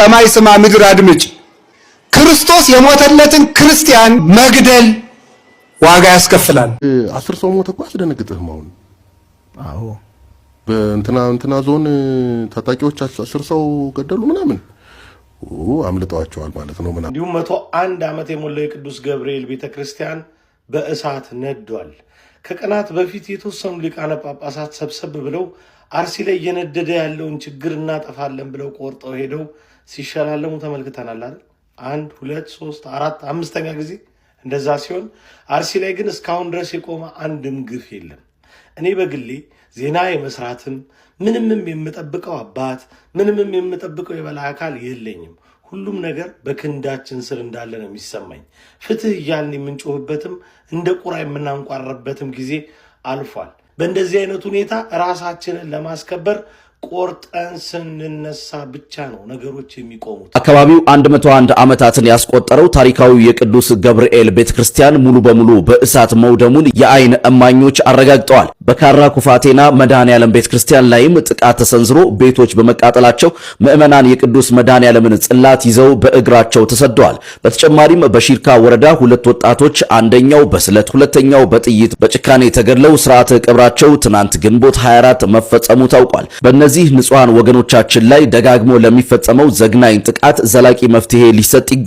ሰማይ ስማ ምድር አድምጭ። ክርስቶስ የሞተለትን ክርስቲያን መግደል ዋጋ ያስከፍላል። 10 ሰው ሞተ እኮ አስደነግጥህም። አሁን አዎ በእንትና ዞን ታጣቂዎች 10 ሰው ገደሉ ምናምን አምልጠዋቸዋል ማለት ነው ምናምን። እንዲሁም 101 ዓመት የሞላው የቅዱስ ገብርኤል ቤተክርስቲያን በእሳት ነዷል። ከቀናት በፊት የተወሰኑ ሊቃነ ጳጳሳት ሰብሰብ ብለው አርሲ ላይ እየነደደ ያለውን ችግር እናጠፋለን ብለው ቆርጠው ሄደው ሲሸላለሙ ተመልክተናል አይደል? 1 2 3 4 5ኛ ጊዜ እንደዛ ሲሆን አርሲ ላይ ግን እስካሁን ድረስ የቆመ አንድም ግፍ የለም። እኔ በግሌ ዜና የመስራትም ምንምም የምጠብቀው አባት ምንምም የምጠብቀው የበላይ አካል የለኝም። ሁሉም ነገር በክንዳችን ስር እንዳለ ነው የሚሰማኝ። ፍትህ እያልን የምንጮህበትም እንደ ቁራ የምናንቋረበትም ጊዜ አልፏል። በእንደዚህ አይነት ሁኔታ ራሳችንን ለማስከበር ቆርጠን ስንነሳ ብቻ ነው ነገሮች የሚቆሙት። አካባቢው 101 ዓመታትን ያስቆጠረው ታሪካዊ የቅዱስ ገብርኤል ቤተክርስቲያን ሙሉ በሙሉ በእሳት መውደሙን የአይን እማኞች አረጋግጠዋል። በካራ ኩፋቴና መድኃኔዓለም ቤተክርስቲያን ላይም ጥቃት ተሰንዝሮ ቤቶች በመቃጠላቸው ምዕመናን የቅዱስ መድኃኔዓለምን ጽላት ይዘው በእግራቸው ተሰደዋል። በተጨማሪም በሺርካ ወረዳ 2 ወጣቶች አንደኛው በስለት ሁለተኛው በጥይት በጭካኔ ተገድለው ስርዓተ ቀብራቸው ትናንት ግንቦት 24 መፈጸሙ ታውቋል። በእነዚህ ንጹሃን ወገኖቻችን ላይ ደጋግሞ ለሚፈጸመው ዘግናኝ ጥቃት ዘላቂ መፍትሄ ሊሰጥ